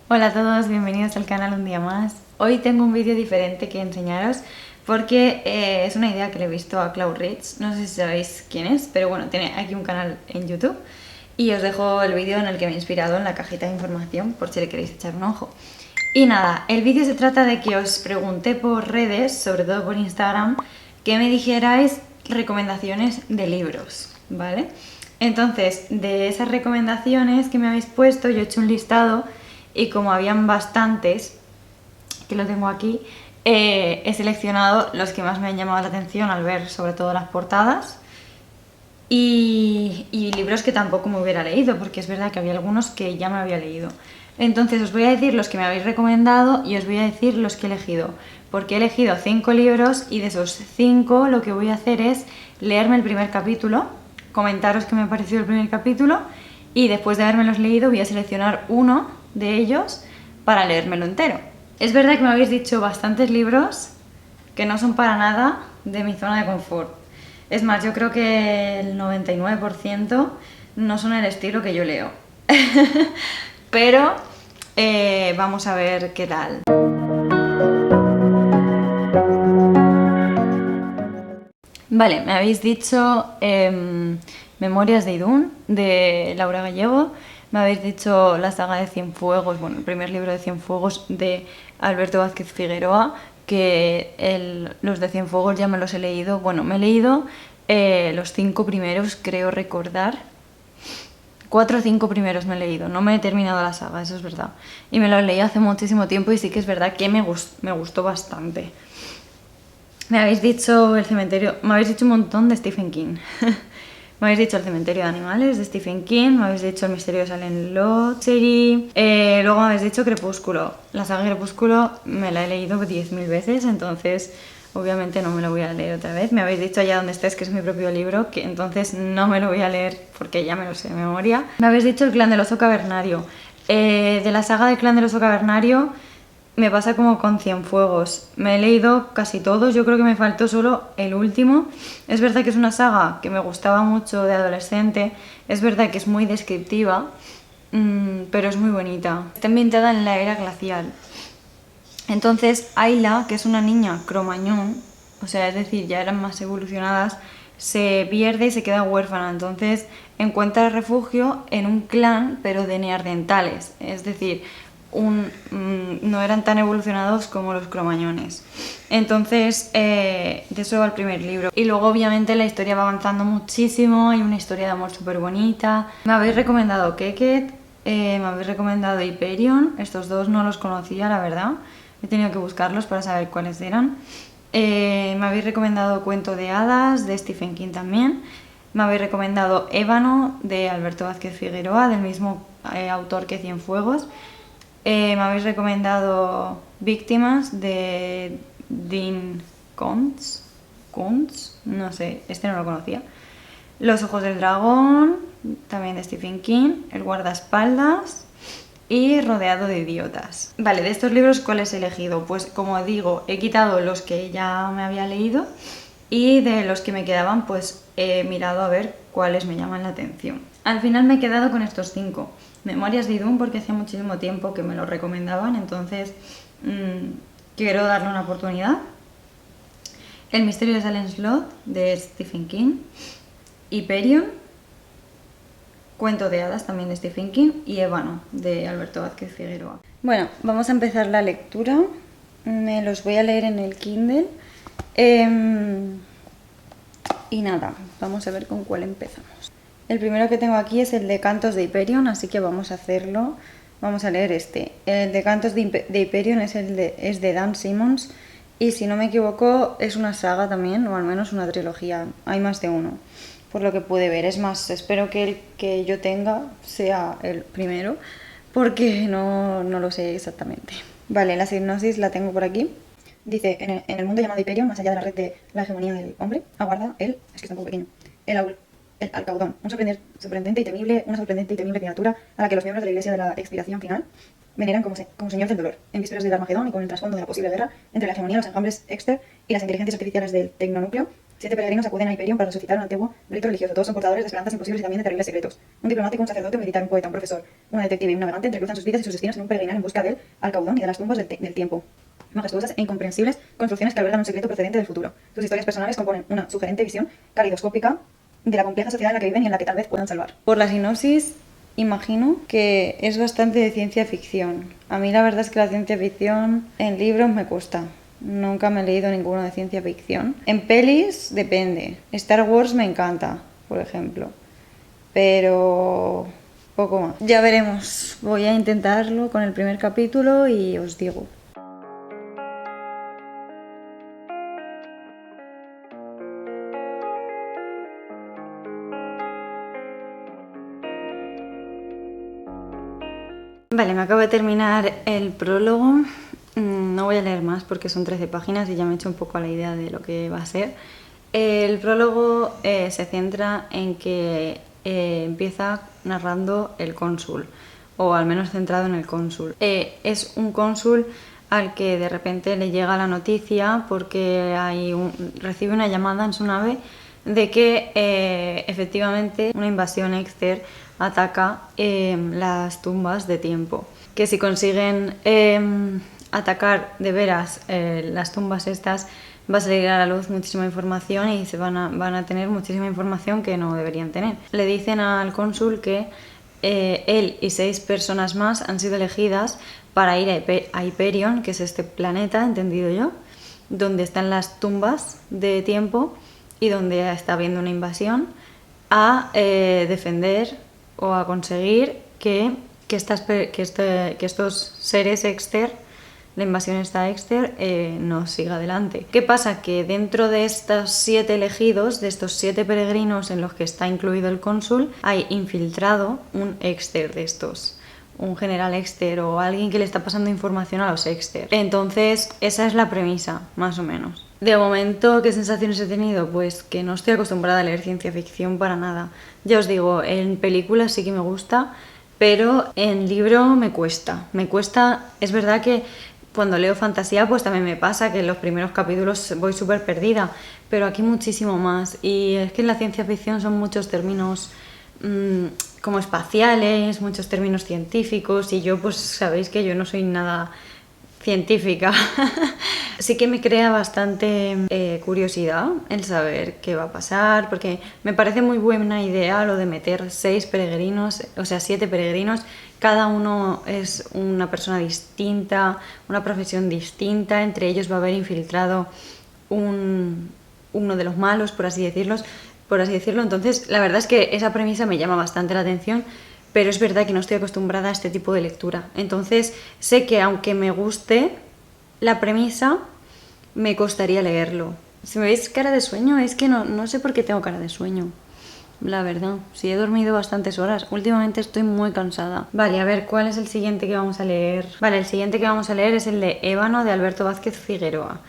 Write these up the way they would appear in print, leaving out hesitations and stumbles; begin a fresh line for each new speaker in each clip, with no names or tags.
Hola a todos, bienvenidos al canal un día más. Hoy tengo un vídeo diferente que enseñaros porque es una idea que le he visto a Cloud Rich. No sé si sabéis quién es, pero bueno, tiene aquí un canal en YouTube y os dejo el vídeo en el que me he inspirado en la cajita de información por si le queréis echar un ojo. Y nada, el vídeo se trata de que os pregunté por redes, sobre todo por Instagram, que me dijerais recomendaciones de libros, ¿vale? Entonces, de esas recomendaciones que me habéis puesto, yo he hecho un listado y como habían bastantes, que lo tengo aquí, he seleccionado los que más me han llamado la atención al ver sobre todo las portadas y libros que tampoco me hubiera leído, porque es verdad que había algunos que ya me había leído. Entonces os voy a decir los que me habéis recomendado y os voy a decir los que he elegido, porque he elegido 5 libros y de esos 5 lo que voy a hacer es leerme el primer capítulo, comentaros qué me ha parecido el primer capítulo y después de haberme los leído voy a seleccionar uno de ellos para leérmelo entero. Es verdad que me habéis dicho bastantes libros que no son para nada de mi zona de confort. Es más, yo creo que el 99% no son el estilo que yo leo. Pero vamos a ver qué tal. Vale, me habéis dicho Memorias de Idún, de Laura Gallego. Me habéis dicho la saga de Cienfuegos, bueno, el primer libro de Cienfuegos de Alberto Vázquez Figueroa, que los de Cienfuegos ya me los he leído. Bueno, me he leído los 5 primeros, creo recordar. 4 o 5 primeros me he leído, no me he terminado la saga, eso es verdad. Y me lo leí hace muchísimo tiempo y sí que es verdad que me gustó bastante. Me habéis dicho el cementerio, me habéis dicho un montón de Stephen King. Me habéis dicho el cementerio de animales de Stephen King, me habéis dicho el misterio de Salem Lottery, luego me habéis dicho Crepúsculo. La saga Crepúsculo me la he leído 10.000 veces, entonces obviamente no me lo voy a leer otra vez. Me habéis dicho Allá donde estés, que es mi propio libro, que entonces no me lo voy a leer porque ya me lo sé de memoria. Me habéis dicho El clan del oso cavernario. De la saga del clan del oso cavernario me pasa como con Cienfuegos. Me he leído casi todos, yo creo que me faltó solo el último. Es verdad que es una saga que me gustaba mucho de adolescente, es verdad que es muy descriptiva, pero es muy bonita. Está ambientada en la era glacial. Entonces Ayla, que es una niña cromañón, o sea, es decir, ya eran más evolucionadas, se pierde y se queda huérfana. Entonces encuentra refugio en un clan, pero de neandertales, es decir, no eran tan evolucionados como los cromañones. Entonces, de eso va el primer libro. Y luego, obviamente, la historia va avanzando muchísimo. Hay una historia de amor súper bonita. Me habéis recomendado Keket, me habéis recomendado Hyperion. Estos dos no los conocía, la verdad. He tenido que buscarlos para saber cuáles eran. Me habéis recomendado Cuento de hadas, de Stephen King también. Me habéis recomendado Ébano, de Alberto Vázquez Figueroa, del mismo autor que Cienfuegos. Me habéis recomendado Víctimas, de Dean Koontz, no sé, este no lo conocía. Los ojos del dragón, también de Stephen King. El guardaespaldas y Rodeado de idiotas. Vale, de estos libros, ¿cuáles he elegido? Pues como digo, he quitado los que ya me había leído y de los que me quedaban, pues he mirado a ver cuáles me llaman la atención. Al final me he quedado con estos 5. Memorias de Idún, porque hacía muchísimo tiempo que me lo recomendaban, entonces quiero darle una oportunidad. El misterio de Salem Slot, de Stephen King. Hyperion, Cuento de hadas, también de Stephen King. Y Ébano, de Alberto Vázquez Figueroa. Bueno, vamos a empezar la lectura. Me los voy a leer en el Kindle. Y nada, vamos a ver con cuál empezamos. El primero que tengo aquí es el de Cantos de Hyperion, así que vamos a hacerlo. Vamos a leer este. El de Cantos de Hyperion es de Dan Simmons y si no me equivoco es una saga también, o al menos una trilogía. Hay más de uno, por lo que pude ver. Es más, espero que el que yo tenga sea el primero, porque no lo sé exactamente. Vale, la sinopsis la tengo por aquí. Dice, en el mundo llamado Hyperion, más allá de la red de la hegemonía del hombre, aguarda es que está un poco pequeño, el Alcaudón, una sorprendente y temible criatura a la que los miembros de la Iglesia de la Expiración Final veneran como señor del dolor, en vísperas del Armagedón y con el trasfondo de la posible guerra entre la hegemonía, los enjambres Exter y las inteligencias artificiales del tecnonúcleo.
7 peregrinos acuden a Hyperion para resucitar un antiguo rito religioso. Todos son portadores de esperanzas imposibles y también de terribles secretos. Un diplomático, un sacerdote, un militar, un poeta, un profesor, una detective y un navegante entrecruzan sus vidas y sus destinos en un peregrinar en busca del Alcaudón y de las tumbas del tiempo. Majestuosas e incomprensibles construcciones que albergan un secreto procedente del futuro. Sus historias personales componen una sugerente visión calidoscópica de la compleja sociedad en la que viven y en la que tal vez puedan salvar.
Por la sinopsis, imagino que es bastante de ciencia ficción. A mí la verdad es que la ciencia ficción en libros me cuesta. Nunca me he leído ninguno de ciencia ficción. En pelis depende. Star Wars me encanta, por ejemplo. Pero poco más. Ya veremos. Voy a intentarlo con el primer capítulo y os digo. Vale, me acabo de terminar el prólogo. No voy a leer más porque son 13 páginas y ya me he hecho un poco a la idea de lo que va a ser. El prólogo se centra en que empieza narrando el cónsul, o al menos centrado en el cónsul. Es un cónsul al que de repente le llega la noticia porque recibe una llamada en su nave de que efectivamente una invasión exter ataca las tumbas de tiempo. Que si consiguen atacar de veras las tumbas estas, va a salir a la luz muchísima información y van a tener muchísima información que no deberían tener. Le dicen al cónsul que él y 6 personas más han sido elegidas para ir a Hyperion, que es este planeta, entendido yo, donde están las tumbas de tiempo y donde está habiendo una invasión, a defender o a conseguir que estos seres exter, la invasión esta exter, no siga adelante. ¿Qué pasa? Que dentro de estos 7 elegidos, de estos 7 peregrinos en los que está incluido el cónsul, hay infiltrado un exter de estos, un general exter o alguien que le está pasando información a los exter. Entonces, esa es la premisa, más o menos. De momento, ¿qué sensaciones he tenido? Pues que no estoy acostumbrada a leer ciencia ficción para nada. Ya os digo, en películas sí que me gusta, pero en libro me cuesta. Es verdad que cuando leo fantasía pues también me pasa que en los primeros capítulos voy súper perdida, pero aquí muchísimo más. Y es que en la ciencia ficción son muchos términos como espaciales, muchos términos científicos, y yo pues sabéis que yo no soy nada científica. Sí que me crea bastante curiosidad el saber qué va a pasar, porque me parece muy buena idea lo de meter 6 peregrinos, o sea 7 peregrinos, cada uno es una persona distinta, una profesión distinta, entre ellos va a haber infiltrado uno de los malos, por así decirlo. Entonces la verdad es que esa premisa me llama bastante la atención, pero es verdad que no estoy acostumbrada a este tipo de lectura. Entonces sé que aunque me guste la premisa, me costaría leerlo. Si me veis cara de sueño, es que no sé por qué tengo cara de sueño. La verdad, sí he dormido bastantes horas. Últimamente estoy muy cansada. Vale, a ver, ¿cuál es el siguiente que vamos a leer? Vale, el siguiente que vamos a leer es el de Ébano, de Alberto Vázquez Figueroa.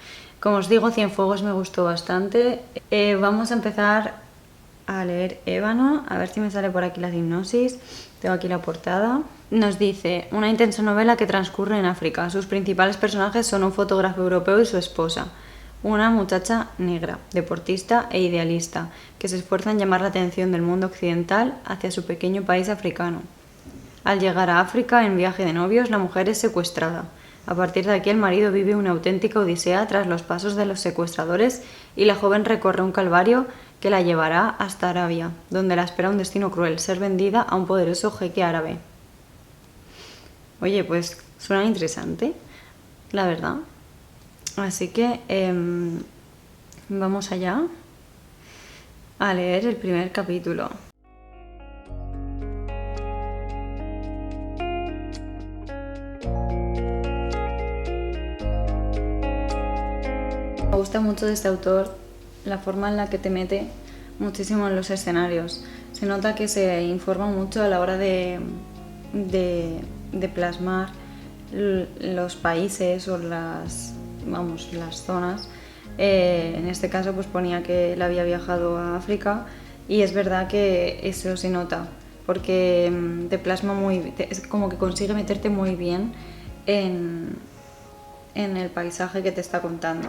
Como os digo, Cienfuegos me gustó bastante. Vamos a empezar a leer Ébano. A ver si me sale por aquí la hipnosis. Tengo aquí la portada. Nos dice: una intensa novela que transcurre en África. Sus principales personajes son un fotógrafo europeo y su esposa, una muchacha negra, deportista e idealista, que se esfuerza en llamar la atención del mundo occidental hacia su pequeño país africano. Al llegar a África en viaje de novios, la mujer es secuestrada. A partir de aquí el marido vive una auténtica odisea tras los pasos de los secuestradores y la joven recorre un calvario que la llevará hasta Arabia, donde la espera un destino cruel: ser vendida a un poderoso jeque árabe. Oye, pues suena interesante, la verdad. Así que vamos allá a leer el primer capítulo. Me gusta mucho de este autor la forma en la que te mete muchísimo en los escenarios. Se nota que se informa mucho a la hora de plasmar los países o las zonas. En este caso pues ponía que él había viajado a África, y es verdad que eso se nota porque te plasma es como que consigue meterte muy bien en el paisaje que te está contando.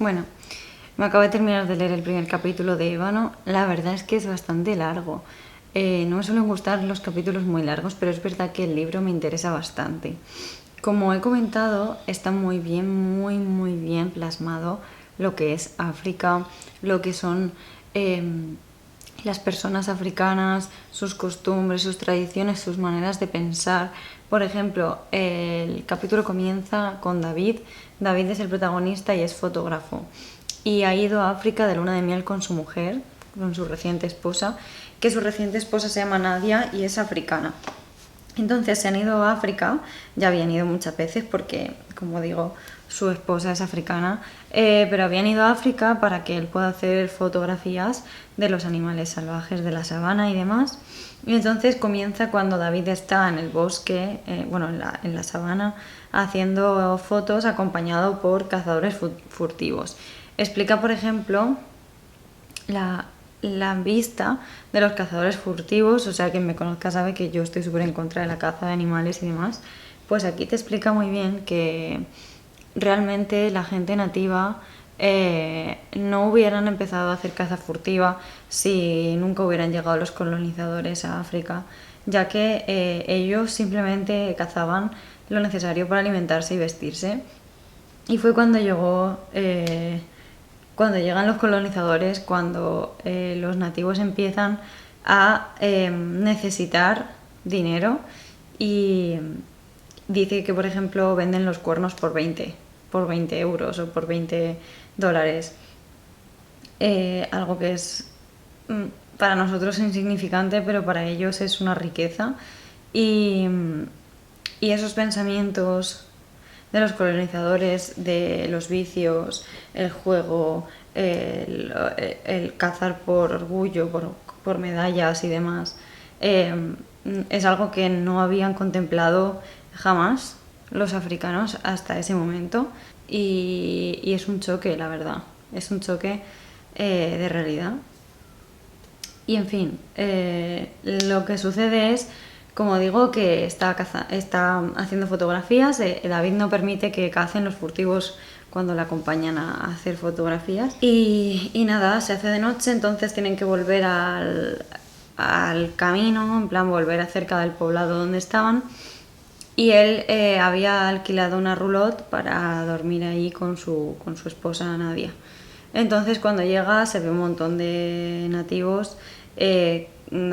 Bueno, me acabo de terminar de leer el primer capítulo de Ébano. La verdad es que es bastante largo. No me suelen gustar los capítulos muy largos, pero es verdad que el libro me interesa bastante. Como he comentado, está muy bien plasmado lo que es África, lo que son las personas africanas, sus costumbres, sus tradiciones, sus maneras de pensar. Por ejemplo, el capítulo comienza con David. David es el protagonista y es fotógrafo. Y ha ido a África de luna de miel con su mujer, con su reciente esposa, que su reciente esposa se llama Nadia y es africana. Entonces se han ido a África, ya habían ido muchas veces porque, como digo, su esposa es africana, pero habían ido a África para que él pueda hacer fotografías de los animales salvajes de la sabana y demás. Y entonces comienza cuando David está en el bosque, en la sabana, haciendo fotos acompañado por cazadores furtivos. Explica, por ejemplo, la vista de los cazadores furtivos. O sea, quien me conozca sabe que yo estoy súper en contra de la caza de animales y demás. Pues aquí te explica muy bien que realmente la gente nativa no hubieran empezado a hacer caza furtiva si nunca hubieran llegado los colonizadores a África, ya que ellos simplemente cazaban lo necesario para alimentarse y vestirse. Y fue cuando llegan los colonizadores, cuando los nativos empiezan a necesitar dinero, y dice que, por ejemplo, venden los cuernos por 20 euros o por 20 dólares. Algo que es para nosotros insignificante, pero para ellos es una riqueza. Y esos pensamientos de los colonizadores, de los vicios, el juego, el cazar por orgullo, por medallas y demás, es algo que no habían contemplado jamás los africanos hasta ese momento, y es un choque, la verdad, es un choque de realidad. Y en fin, lo que sucede es, como digo, que está haciendo fotografías. David no permite que cacen los furtivos cuando le acompañan a hacer fotografías. Y nada, se hace de noche, entonces tienen que volver al camino, en plan volver acerca del poblado donde estaban. Y él había alquilado una roulotte para dormir ahí con su esposa Nadia. Entonces cuando llega se ve un montón de nativos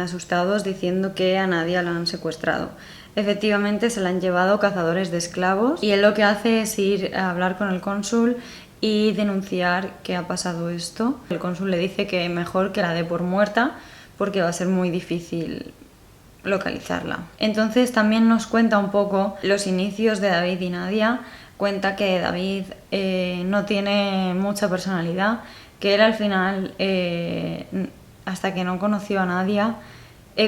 asustados, diciendo que a Nadia la han secuestrado. Efectivamente se la han llevado cazadores de esclavos, y él lo que hace es ir a hablar con el cónsul y denunciar que ha pasado esto. El cónsul le dice que mejor que la dé por muerta porque va a ser muy difícil localizarla. Entonces también nos cuenta un poco los inicios de David y Nadia. Cuenta que David no tiene mucha personalidad, que él al final, hasta que no conoció a Nadia,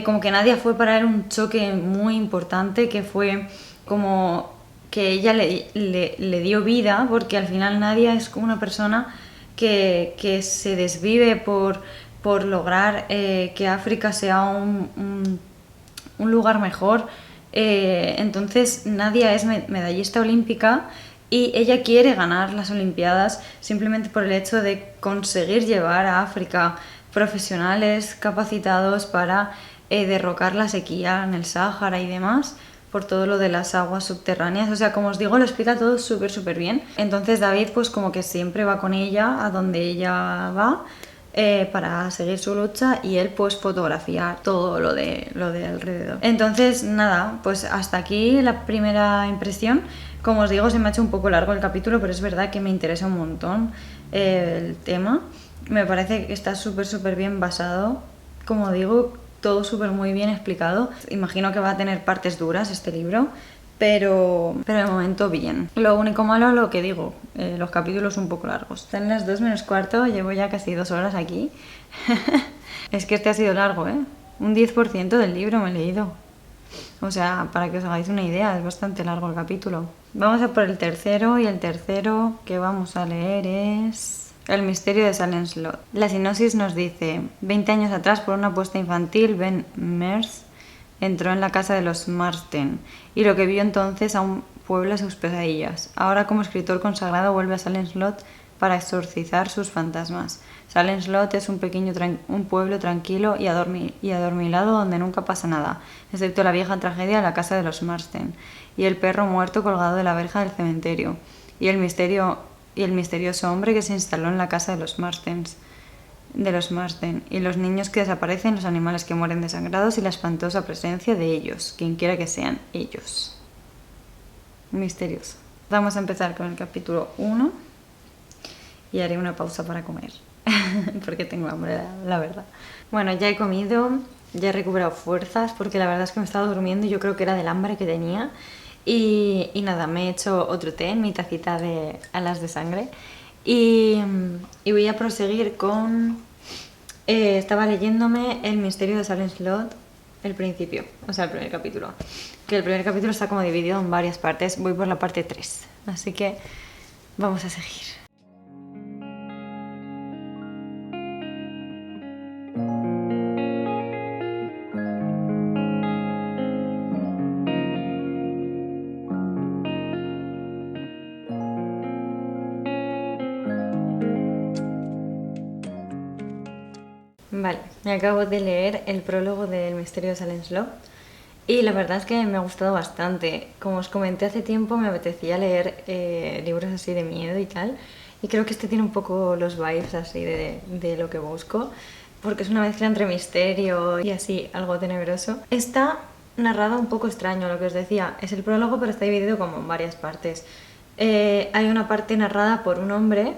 como que Nadia fue para él un choque muy importante, que fue como que ella le dio vida, porque al final Nadia es como una persona que se desvive por lograr que África sea un lugar mejor. Entonces Nadia es medallista olímpica y ella quiere ganar las Olimpiadas simplemente por el hecho de conseguir llevar a África profesionales capacitados para derrocar la sequía en el Sáhara y demás, por todo lo de las aguas subterráneas. O sea, como os digo, lo explica todo súper bien. Entonces David pues como que siempre va con ella a donde ella va, para seguir su lucha, y él pues fotografía todo lo de alrededor. Entonces nada, pues hasta aquí la primera impresión. Como os digo, se me ha hecho un poco largo el capítulo, pero es verdad que me interesa un montón el tema. Me parece que está súper bien basado, como digo, todo súper muy bien explicado. Imagino que va a tener partes duras este libro, pero de momento bien. Lo único malo, lo que digo, los capítulos un poco largos. Están las 2 menos cuarto, llevo ya casi 2 horas aquí. Es que este ha sido largo, ¿eh? Un 10% del libro me he leído. O sea, para que os hagáis una idea, es bastante largo el capítulo. Vamos a por el tercero, y el tercero que vamos a leer es El misterio de Salem Slot. La sinopsis nos dice: 20 años atrás, por una apuesta infantil, Ben Merce entró en la casa de los Marsden, y lo que vio entonces aún puebla sus pesadillas. Ahora, como escritor consagrado, vuelve a Salem Slot para exorcizar sus fantasmas. Salem Slot es un pueblo tranquilo y adormilado donde nunca pasa nada, excepto la vieja tragedia de la casa de los Marsden y el perro muerto colgado de la verja del cementerio y el misterioso hombre que se instaló en la casa de los Marsden, y los niños que desaparecen, los animales que mueren desangrados y la espantosa presencia de ellos, quien quiera que sean ellos. Misterioso. Vamos a empezar con el capítulo 1 y haré una pausa para comer, porque tengo hambre, la verdad. Bueno, ya he comido, ya he recuperado fuerzas, porque la verdad es que me estaba durmiendo y yo creo que era del hambre que tenía. Y nada, me he hecho otro té en mi tacita de alas de sangre. Y voy a proseguir con... estaba leyéndome El misterio de Salem Slot, el principio, o sea, el primer capítulo. Que el primer capítulo está como dividido en varias partes. Voy por la parte 3, así que vamos a seguir. Vale, me acabo de leer el prólogo del misterio de Salem Slot y la verdad es que me ha gustado bastante. Como os comenté hace tiempo, me apetecía leer libros así de miedo y tal, y creo que este tiene un poco los vibes así de lo que busco, porque es una mezcla entre misterio y así algo tenebroso. Está narrado un poco extraño, lo que os decía, es el prólogo pero está dividido como en varias partes. Hay una parte narrada por un hombre.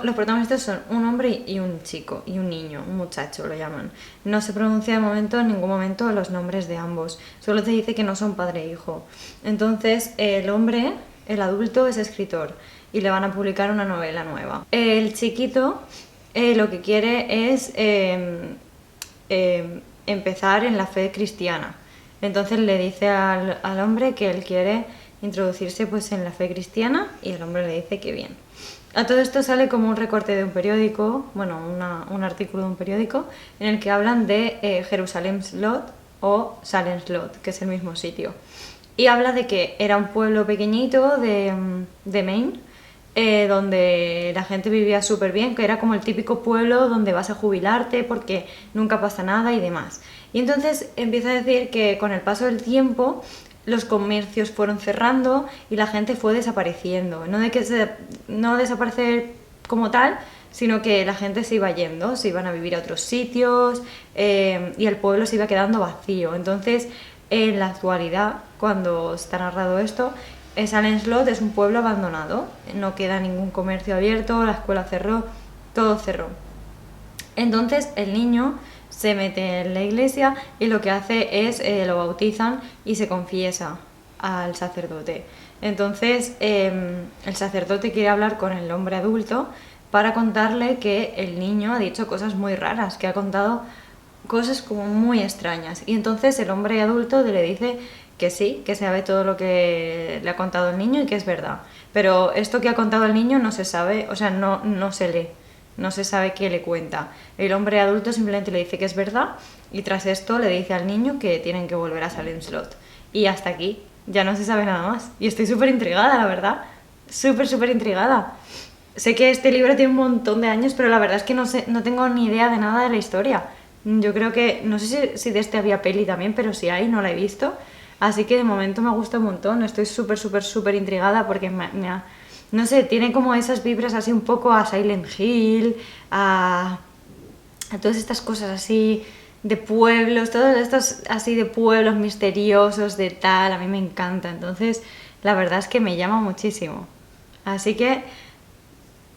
Los protagonistas son un hombre y un chico, y un niño, un muchacho lo llaman. No se pronuncia de momento en ningún momento los nombres de ambos, solo te dice que no son padre e hijo. Entonces el hombre, el adulto, es escritor y le van a publicar una novela nueva. El chiquito lo que quiere es empezar en la fe cristiana. Entonces le dice al hombre que él quiere introducirse pues en la fe cristiana y el hombre le dice que bien. A todo esto sale como un recorte de un periódico, bueno, un artículo de un periódico, en el que hablan de Jerusalem Slot o Salem Slot, que es el mismo sitio. Y habla de que era un pueblo pequeñito de Maine, donde la gente vivía súper bien, que era como el típico pueblo donde vas a jubilarte porque nunca pasa nada y demás. Y entonces empieza a decir que con el paso del tiempo los comercios fueron cerrando y la gente fue desapareciendo. No desaparecer como tal, sino que la gente se iba yendo, se iban a vivir a otros sitios y el pueblo se iba quedando vacío. Entonces, en la actualidad, cuando está narrado esto, Salem Slot es un pueblo abandonado. No queda ningún comercio abierto, la escuela cerró, todo cerró. Entonces, el niño se mete en la iglesia y lo que hace es lo bautizan y se confiesa al sacerdote. Entonces el sacerdote quiere hablar con el hombre adulto para contarle que el niño ha dicho cosas muy raras, que ha contado cosas como muy extrañas, y entonces el hombre adulto le dice que sí, que sabe todo lo que le ha contado el niño y que es verdad, pero esto que ha contado el niño no se sabe, o sea, no se lee. No se sabe qué le cuenta. El hombre adulto simplemente le dice que es verdad y tras esto le dice al niño que tienen que volver a Salem Slot. Y hasta aquí, ya no se sabe nada más. Y estoy súper intrigada, la verdad. Súper intrigada. Sé que este libro tiene un montón de años, pero la verdad es que no tengo ni idea de nada de la historia. Yo creo que, no sé si de este había peli también, pero si hay, no la he visto. Así que de momento me gusta un montón. Estoy súper intrigada porque no sé, tiene como esas vibras así un poco a Silent Hill, a todas estas cosas así de pueblos, todos estos así de pueblos misteriosos, de tal, a mí me encanta. Entonces, la verdad es que me llama muchísimo. Así que,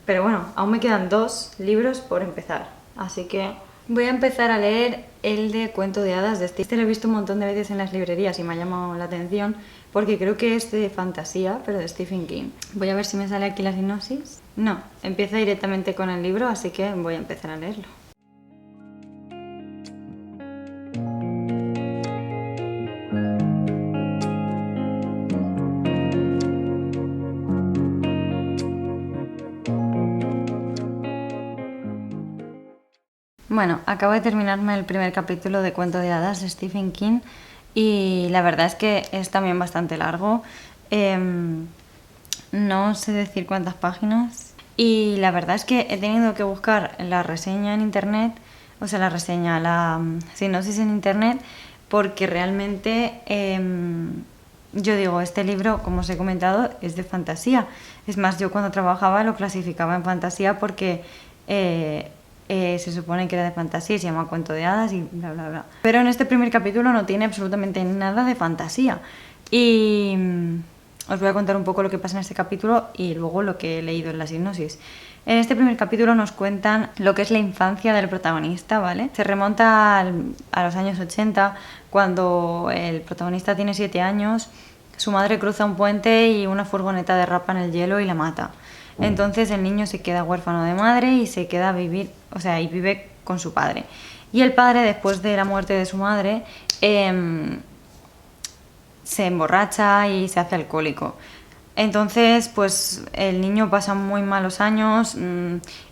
pero bueno, aún me quedan 2 libros por empezar. Así que voy a empezar a leer el de Cuento de Hadas de Stephen. Este lo he visto un montón de veces en las librerías y me ha llamado la atención porque creo que es de fantasía, pero de Stephen King. Voy a ver si me sale aquí la sinopsis. No, empieza directamente con el libro, así que voy a empezar a leerlo. Bueno, acabo de terminarme el primer capítulo de Cuento de Hadas de Stephen King y la verdad es que es también bastante largo. No sé decir cuántas páginas. Y la verdad es que he tenido que buscar la reseña en internet, o sea, la sinopsis en internet, porque realmente yo digo, este libro, como os he comentado, es de fantasía. Es más, yo cuando trabajaba lo clasificaba en fantasía porque se supone que era de fantasía, se llama Cuento de Hadas y bla, bla, bla. Pero en este primer capítulo no tiene absolutamente nada de fantasía. Y os voy a contar un poco lo que pasa en este capítulo y luego lo que he leído en la sinopsis. En este primer capítulo nos cuentan lo que es la infancia del protagonista, ¿vale? Se remonta a los años 80, cuando el protagonista tiene 7 años, su madre cruza un puente y una furgoneta derrapa en el hielo y la mata. Entonces el niño se queda huérfano de madre y se queda a vivir, o sea, y vive con su padre. Y el padre, después de la muerte de su madre, se emborracha y se hace alcohólico. Entonces, pues el niño pasa muy malos años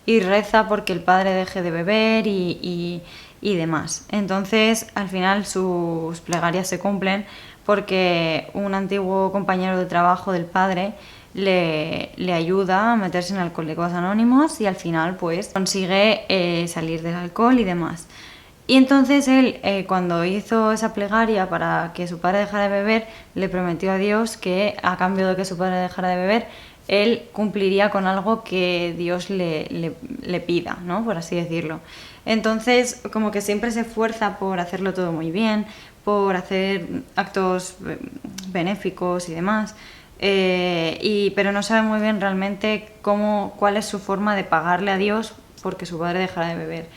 y reza porque el padre deje de beber y demás. Entonces, al final sus plegarias se cumplen porque un antiguo compañero de trabajo del padre le ayuda a meterse en Alcohólicos Anónimos y al final pues consigue salir del alcohol y demás. Y entonces él, cuando hizo esa plegaria para que su padre dejara de beber, le prometió a Dios que a cambio de que su padre dejara de beber, él cumpliría con algo que Dios le pida, ¿no? Por así decirlo. Entonces, como que siempre se esfuerza por hacerlo todo muy bien, por hacer actos benéficos y demás, pero no sabe muy bien realmente cuál es su forma de pagarle a Dios porque su padre dejara de beber.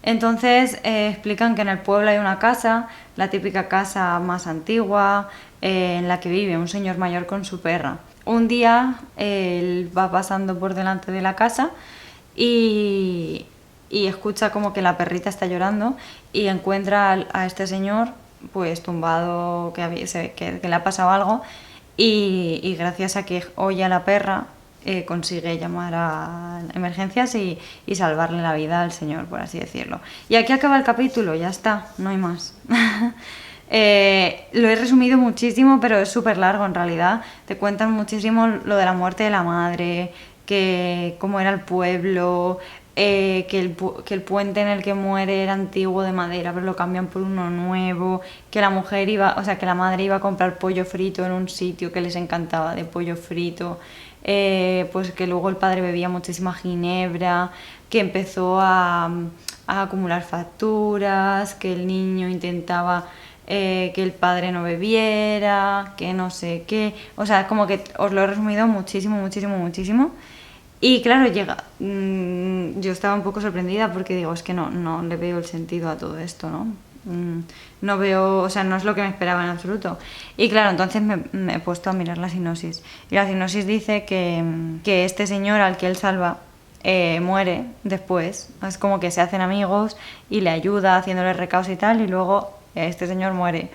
Entonces explican que en el pueblo hay una casa, la típica casa más antigua, en la que vive un señor mayor con su perra. Un día él va pasando por delante de la casa y escucha como que la perrita está llorando y encuentra a este señor pues tumbado, que le ha pasado algo y gracias a que oye a la perra consigue llamar a emergencias y salvarle la vida al señor, por así decirlo. Y aquí acaba el capítulo, ya está, no hay más. Lo he resumido muchísimo, pero es súper largo en realidad. Te cuentan muchísimo lo de la muerte de la madre, cómo era el pueblo, que el puente en el que muere era antiguo de madera, pero lo cambian por uno nuevo, que la madre iba a comprar pollo frito en un sitio que les encantaba de pollo frito. Pues que luego el padre bebía muchísima ginebra, que empezó a acumular facturas, que el niño intentaba que el padre no bebiera, que no sé qué. O sea, como que os lo he resumido muchísimo, muchísimo, muchísimo. Y claro, yo estaba un poco sorprendida porque digo, es que no le veo el sentido a todo esto, ¿no? No veo, o sea, no es lo que me esperaba en absoluto. Y claro, entonces me he puesto a mirar la sinopsis. Y la sinopsis dice que este señor al que él salva muere después. Es como que se hacen amigos y le ayuda haciéndole recados y tal, y luego este señor muere.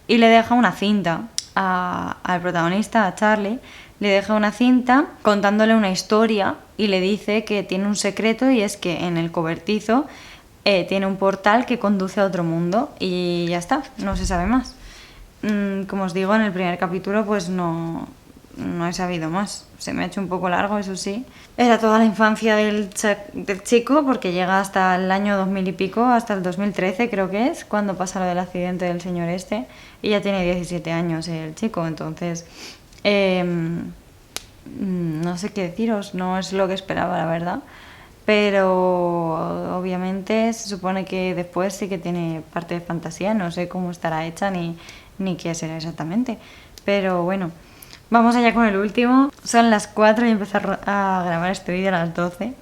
Y le deja una cinta al protagonista, a Charlie, le deja una cinta contándole una historia y le dice que tiene un secreto y es que en el cobertizo tiene un portal que conduce a otro mundo y ya está, no se sabe más. Como os digo, en el primer capítulo pues no he sabido más. Se me ha hecho un poco largo, eso sí. Era toda la infancia del chico porque llega hasta el año 2000 y pico, hasta el 2013 creo que es, cuando pasa lo del accidente del señor este. Y ya tiene 17 años el chico, entonces no sé qué deciros, no es lo que esperaba la verdad. Pero obviamente se supone que después sí que tiene parte de fantasía, no sé cómo estará hecha ni qué será exactamente. Pero bueno, vamos allá con el último. Son las 4 y empecé a grabar este vídeo a las 12.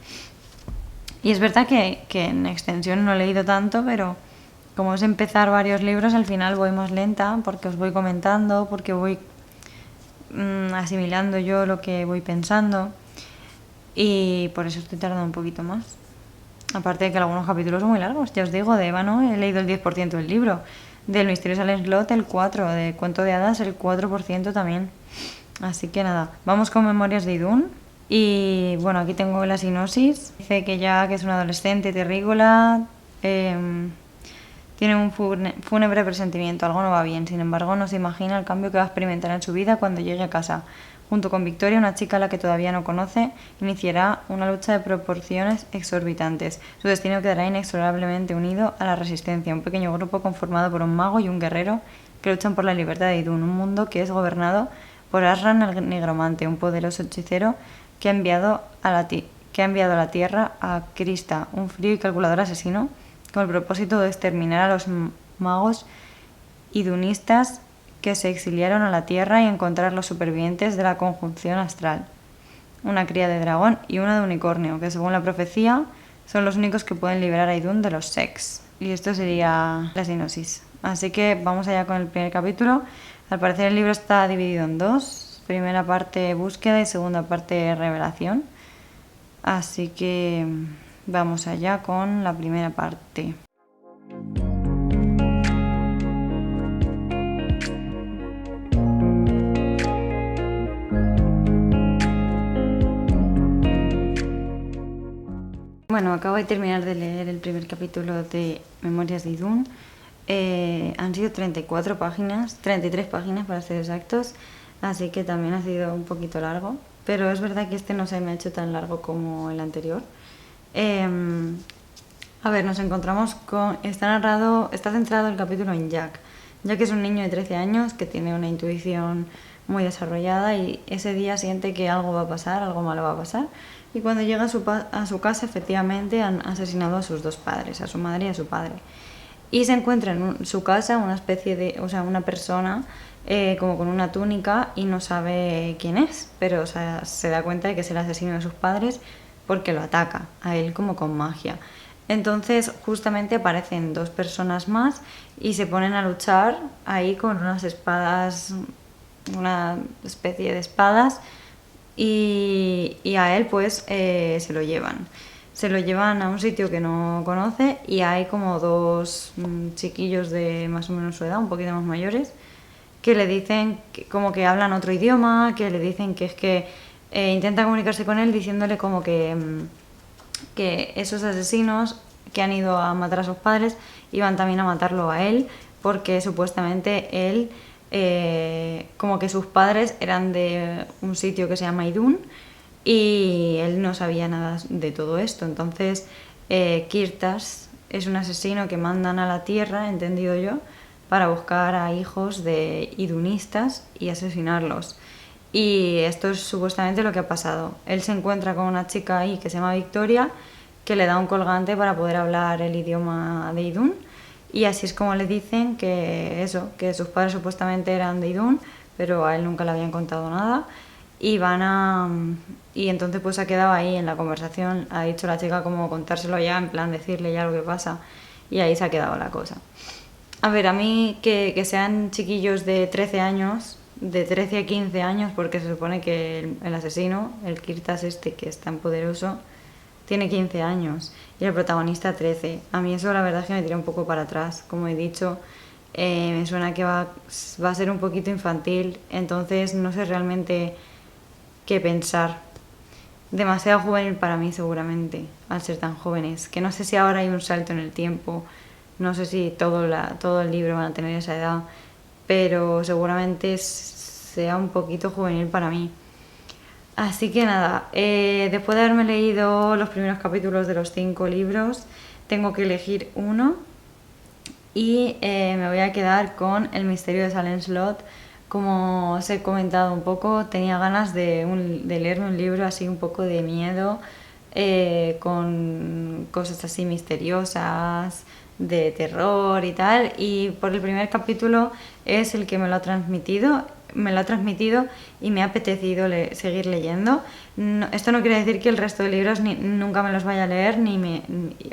Y es verdad que en extensión no he leído tanto, pero como es empezar varios libros, al final voy más lenta porque os voy comentando, porque voy asimilando yo lo que voy pensando. Y por eso estoy tardando un poquito más. Aparte de que algunos capítulos son muy largos. Ya os digo, de Ébano he leído el 10% del libro. Del Misterio Silent Slot el 4%. De Cuento de Hadas el 4% también. Así que nada, vamos con Memorias de Idún. Y bueno, aquí tengo la sinopsis. Dice que es un adolescente terrícola. Tiene un fúnebre presentimiento, algo no va bien. Sin embargo, no se imagina el cambio que va a experimentar en su vida cuando llegue a casa. junto con Victoria, una chica a la que todavía no conoce, iniciará una lucha de proporciones exorbitantes. Su destino quedará inexorablemente unido a la Resistencia, un pequeño grupo conformado por un mago y un guerrero que luchan por la libertad de Idun, un mundo que es gobernado por Asran el Nigromante, un poderoso hechicero que ha enviado a la Tierra a Krista, un frío y calculador asesino, con el propósito de exterminar a los magos idunistas que se exiliaron a la Tierra y encontrar los supervivientes de la conjunción astral, una cría de dragón y una de unicornio, que según la profecía son los únicos que pueden liberar a Idun de los Sex. Y esto sería la sinopsis. Así que vamos allá con el primer capítulo. Al parecer el libro está dividido en dos. Primera parte búsqueda y segunda parte revelación. Así que vamos allá con la primera parte. Bueno, acabo de terminar de leer el primer capítulo de Memorias de Idun. Han sido 34 páginas, 33 páginas para ser exactos, así que también ha sido un poquito largo, pero es verdad que este no se me ha hecho tan largo como el anterior. A ver, nos encontramos con... Está centrado el capítulo en Jack. Jack es un niño de 13 años que tiene una intuición muy desarrollada y ese día siente que algo va a pasar, algo malo va a pasar. Y cuando llega a su casa, efectivamente han asesinado a sus dos padres, a su madre y a su padre. Y se encuentra en su casa una especie de, o sea, una persona como con una túnica y no sabe quién es, pero o sea, se da cuenta de que es el asesino de sus padres porque lo ataca a él como con magia. Entonces justamente aparecen dos personas más y se ponen a luchar ahí con unas espadas, una especie de espadas, y a él pues se lo llevan a un sitio que no conoce y hay como dos chiquillos de más o menos su edad, un poquito más mayores, que le dicen como que hablan otro idioma, que le dicen que es que intentan comunicarse con él diciéndole como que esos asesinos que han ido a matar a sus padres iban también a matarlo a él porque supuestamente él como que sus padres eran de un sitio que se llama Idun y él no sabía nada de todo esto. Entonces Kirtas es un asesino que mandan a la Tierra, entendido yo, para buscar a hijos de idunistas y asesinarlos. Y esto es supuestamente lo que ha pasado. Él se encuentra con una chica ahí que se llama Victoria, que le da un colgante para poder hablar el idioma de Idun. Y así es como le dicen que sus padres supuestamente eran de Idun, pero a él nunca le habían contado nada. Y y entonces pues ha quedado ahí en la conversación, ha dicho la chica como contárselo ya, en plan decirle ya lo que pasa, y ahí se ha quedado la cosa. A ver, a mí que sean chiquillos de 13 años, de 13 a 15 años, porque se supone que el asesino, el Kirtas este que es tan poderoso, tiene 15 años y el protagonista 13. A mí eso la verdad es que me tira un poco para atrás. Como he dicho, me suena que va a ser un poquito infantil, entonces no sé realmente qué pensar. Demasiado juvenil para mí seguramente, al ser tan jóvenes. Que no sé si ahora hay un salto en el tiempo, no sé si todo el libro van a tener esa edad, pero seguramente sea un poquito juvenil para mí. Así que nada, después de haberme leído los primeros capítulos de los 5 libros, tengo que elegir uno y me voy a quedar con El misterio de Salem Slot. Como os he comentado un poco, tenía ganas de leerme un libro así un poco de miedo, con cosas así misteriosas, de terror y tal, y por el primer capítulo es el que me lo ha transmitido y me ha apetecido seguir leyendo. Esto no quiere decir que el resto de libros nunca me los vaya a leer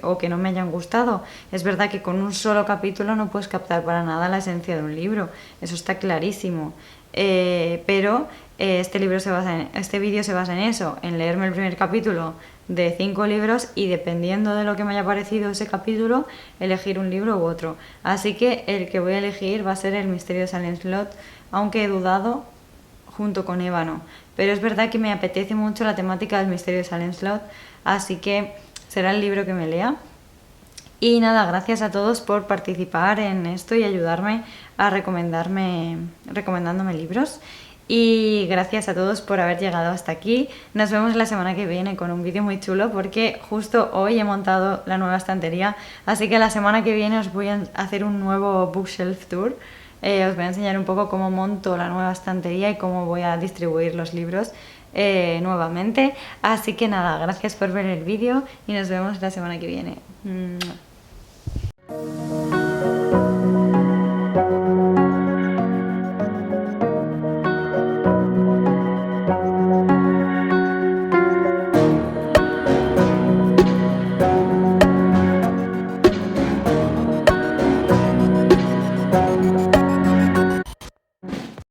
o que no me hayan gustado. Es verdad que con un solo capítulo no puedes captar para nada la esencia de un libro, eso está clarísimo, pero este vídeo se basa en eso, en leerme el primer capítulo de 5 libros y dependiendo de lo que me haya parecido ese capítulo, elegir un libro u otro. Así que el que voy a elegir va a ser El misterio de Salem Slot, aunque he dudado junto con Ébano. Pero es verdad que me apetece mucho la temática del misterio de Salem Slot, así que será el libro que me lea. Y nada, gracias a todos por participar en esto y ayudarme a recomendándome libros. Y gracias a todos por haber llegado hasta aquí. Nos vemos la semana que viene con un vídeo muy chulo porque justo hoy he montado la nueva estantería. Así que la semana que viene os voy a hacer un nuevo bookshelf tour. Os voy a enseñar un poco cómo monto la nueva estantería y cómo voy a distribuir los libros nuevamente. Así que nada, gracias por ver el vídeo y nos vemos la semana que viene.